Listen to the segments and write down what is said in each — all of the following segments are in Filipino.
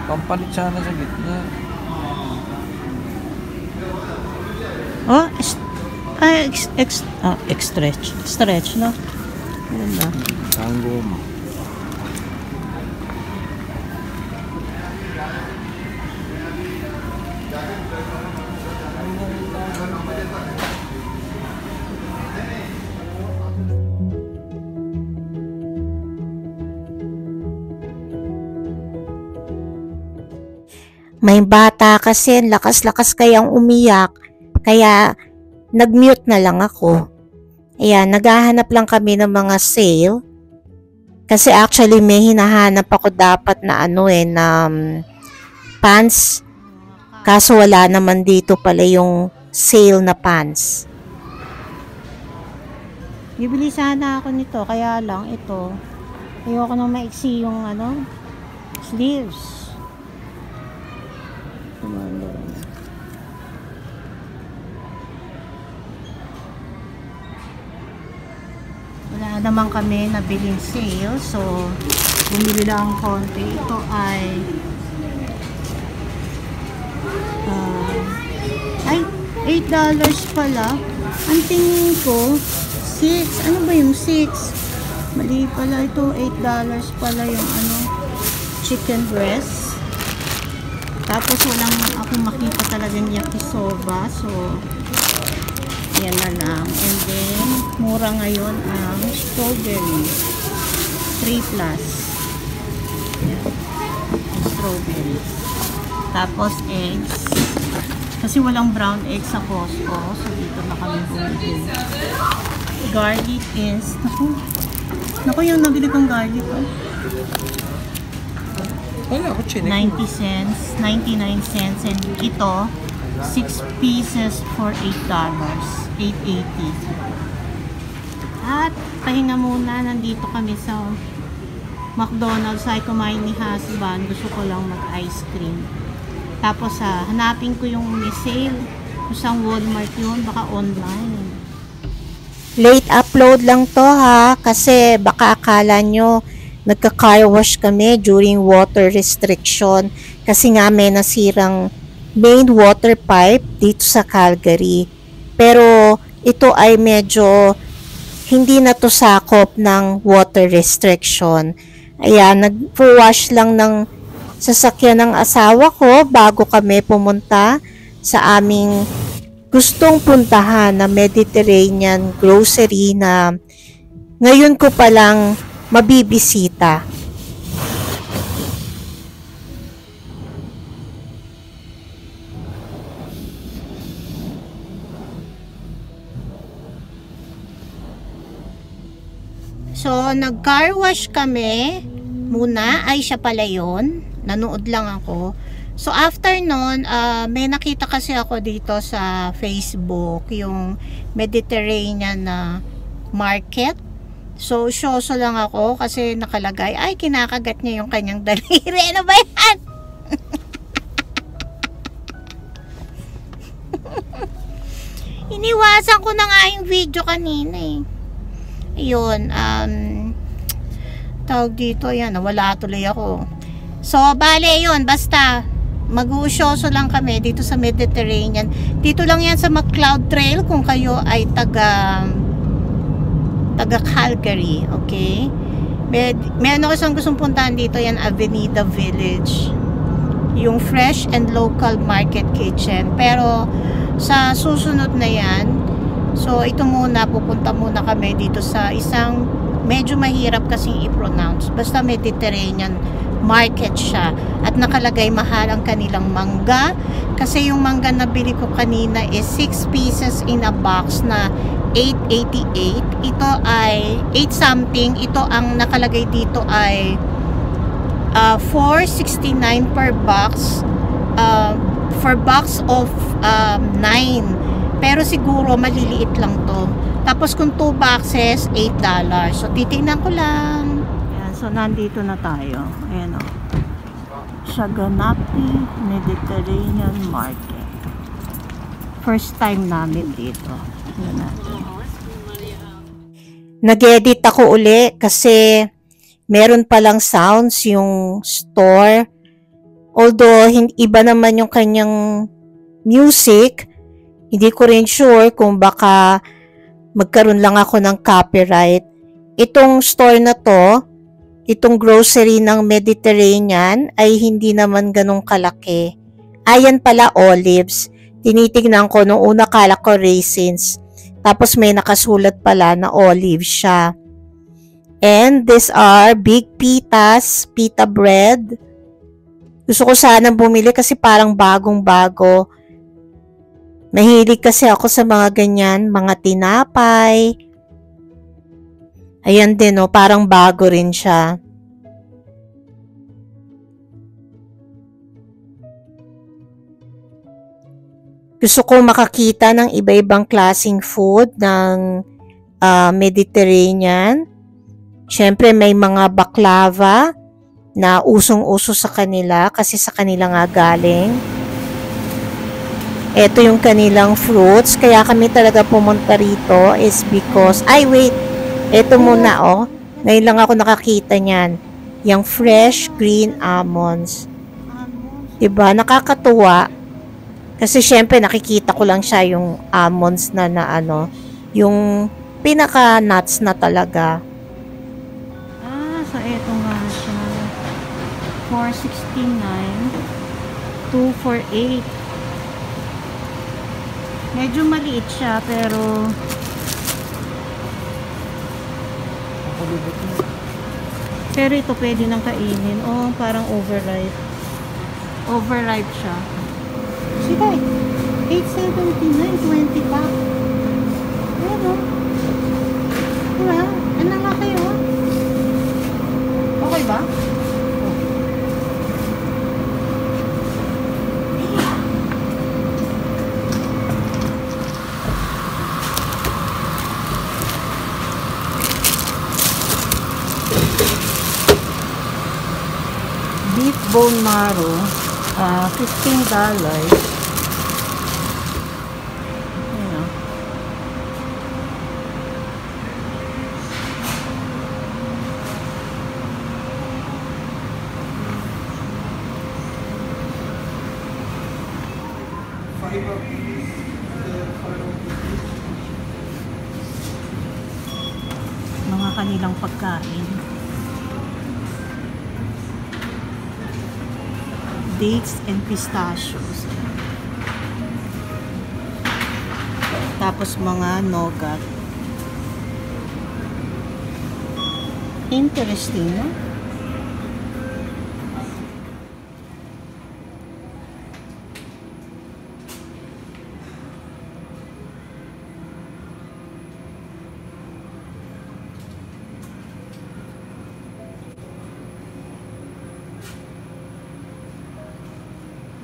Pampalit sana sa gitna. Oh, stretch, no? Ano ba? Ang goma. May bata kasi, lakas-lakas kayang umiyak. Kaya, nag-mute na lang ako. Ayan, naghahanap lang kami ng mga sale. Kasi actually, may hinahanap ako dapat na na pants. Kaso wala naman dito pala yung sale na pants. Bibili sana ako nito, kaya lang ito. Ayoko nang maiksi yung sleeves. Wala naman kami nabiling sale, so bumili lang konti. Ito ay $8 pala. Ang tingin ko 6. Ano ba yung 6? Mali pala ito. $8 pala yung chicken breast. Tapos walang akong makita talagang yakisoba, so yan na lang. And then mura ngayon ang strawberry 3 plus. Yan. Strawberry. Tapos eggs. Kasi walang brown eggs sa Costco, so dito na kami bumili. Garlic is naku yung nabili kong garlic, Wala ako chinik. 90 cents, 99 cents, and ito 6 pieces for $8, $8.80. At pahinga muna, nandito kami sa McDonald's. Ay kumain ni husband, gusto ko lang mag-ice cream. Tapos hanapin ko yung may sale. Isang Walmart yun, baka online. Late upload lang to ha, kasi baka akala nyo nagka-car wash kami during water restriction kasi nga may nasirang main water pipe dito sa Calgary. Pero ito ay medyo hindi na to sakop ng water restriction. Ayan, nag-wash lang ng sasakyan ng asawa ko bago kami pumunta sa aming gustong puntahan na Mediterranean grocery na ngayon ko palang mabibisita. So, nag-car wash kami muna. Ay, siya pala yun. Nanood lang ako. So, after nun, may nakita kasi ako dito sa Facebook, yung Mediterranean na market. So, shoso lang ako kasi nakalagay, ay, kinakagat niya yung kanyang daliri. Ano ba yan? Iniwasan ko na nga yung video kanina eh. Ayun, tawag dito, yan, nawala tuloy ako. So, bale yun, basta, mag-uusyoso lang kami dito sa Mediterranean. Dito lang yan sa McLeod Trail kung kayo ay taga Calgary, okay? Meron ako isang gustong puntahan dito, yan Avenida Village, yung fresh and local market kitchen. Pero sa susunod na yan, so ito muna, pupunta muna kami dito sa isang medyo mahirap kasing i-pronounce, basta Mediterranean market siya, at nakalagay mahal ang kanilang mangga kasi yung mangga na bili ko kanina is 6 pieces in a box na $8.88. Ito ay 8 something. Ito ang nakalagay dito ay $4.69 per box, for box of 9. Pero siguro maliliit lang to. Tapos kung 2 boxes, $8. So titingnan ko lang. Ayan, so nandito na tayo. Ayan o. Shaganappi Mediterranean Market. First time namin dito. Ayan na. Nag-edit ako uli kasi meron palang sounds yung store. Although, iba naman yung kanyang music, hindi ko rin sure kung baka magkaroon lang ako ng copyright. Itong store na to, itong grocery ng Mediterranean ay hindi naman ganong kalaki. Ayan pala, olives. Tinitignan ko, nung una kala ko raisins. Tapos may nakasulat pala na olive siya. And these are big pitas, pita bread. Gusto ko sana bumili kasi parang bagong-bago. Mahilig kasi ako sa mga ganyan, mga tinapay. Ayan din, oh, parang bago rin siya. Gusto ko makakita ng iba-ibang klaseng food ng Mediterranean. Siyempre may mga baklava na usong-uso sa kanila kasi sa kanila nga galing. Ito yung kanilang fruits. Kaya kami talaga pumunta rito is because, ito muna oh. Ngayon lang ako nakakita niyan. Yung fresh green almonds. Diba? Nakakatuwa. Kasi syempre nakikita ko lang siya yung almonds na ano, yung pinaka nuts na talaga. So eto nga siya. 469 248. Medyo maliit siya pero ito pwede nang kainin. Oh, parang overripe. Overripe siya. Sige, 879, 20 pack. Pero, diba? Ano nga kayo? Okay ba? Beef bone marrow, $15. Mga kanilang pagkain. Dates and pistachios. Tapos mga nougat. Interesting, no?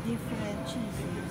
Different cheeses.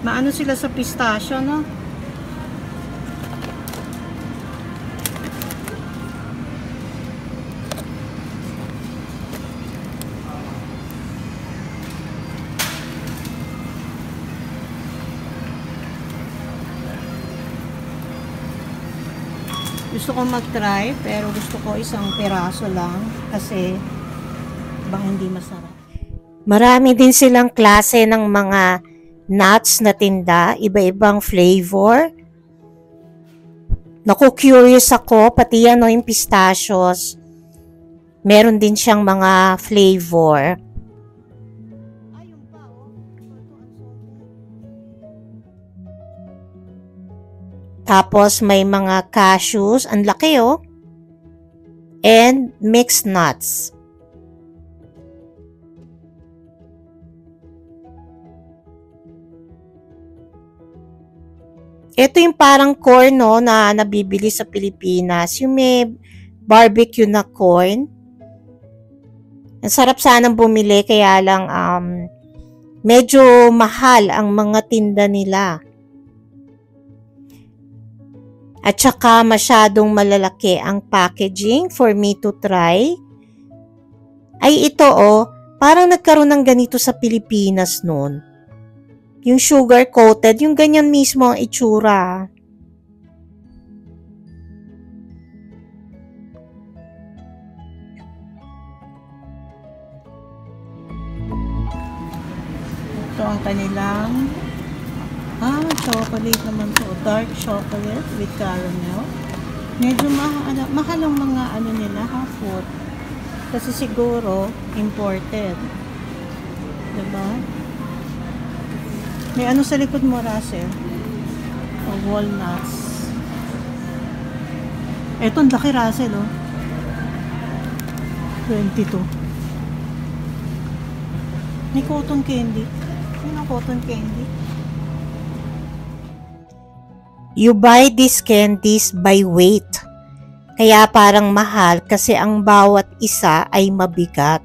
Maano sila sa pistachio, no? Gusto ko mag-try, pero gusto ko isang peraso lang kasi bang hindi masarap. Marami din silang klase ng mga nuts na tinda, iba-ibang flavor. Naku, curious ako, pati yan, no, yung pistachios. Meron din siyang mga flavor. Tapos may mga cashews, ang laki oh. And mixed nuts. Ito yung parang corn no, na nabibili sa Pilipinas. Yung may barbecue na corn. Ang sarap sanang bumili kaya lang medyo mahal ang mga tinda nila. At saka masyadong malalaki ang packaging for me to try. Ay ito oh, parang nagkaroon ng ganito sa Pilipinas noon. Yung sugar coated, yung ganyan mismo ang itsura. Ito ang kanilang chocolate naman to. Dark chocolate with caramel. Medyo mahal ang mga ano nila, food. Kasi siguro imported. Diba? May ano sa likod mo, Russell? Walnuts. Eto, ang laki, Russell, oh. 22. May cotton candy. Ano ang cotton candy? You buy these candies by weight. Kaya parang mahal kasi ang bawat isa ay mabigat.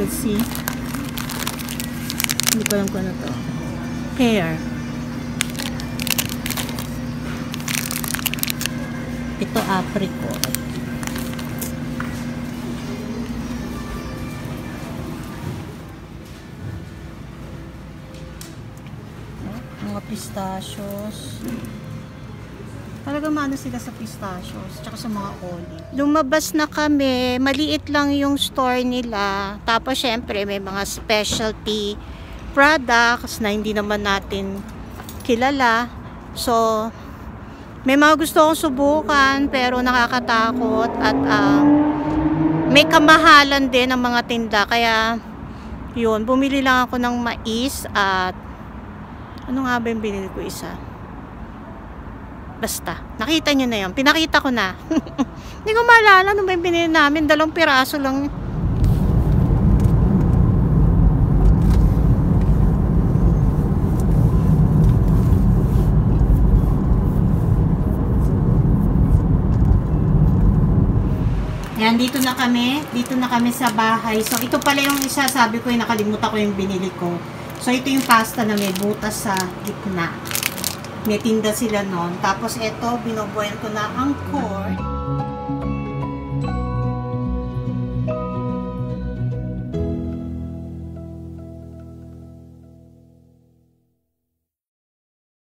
Let's see. Hindi ko alam kung ano to. Pear. Ito apricot. Mga pistachios. Talagang maano sila sa pistachios, tsaka sa mga olive. Lumabas na kami, maliit lang yung store nila. Tapos syempre may mga specialty products na hindi naman natin kilala. So, may mga gusto akong subukan pero nakakatakot at may kamahalan din ang mga tinda. Kaya, yun, bumili lang ako ng mais at ano nga ba yung binili ko isa? Basta, nakita nyo na yun. Pinakita ko na. Hindi ko maalala nung may binili namin. 2 piraso lang. Yan, dito na kami. Dito na kami sa bahay. So, ito pala yung isa. Sabi ko, nakalimutan ko yung binili ko. So, ito yung pasta na may butas sa gitna. May tinda sila nun. Tapos ito, binoboil ko na ang corn.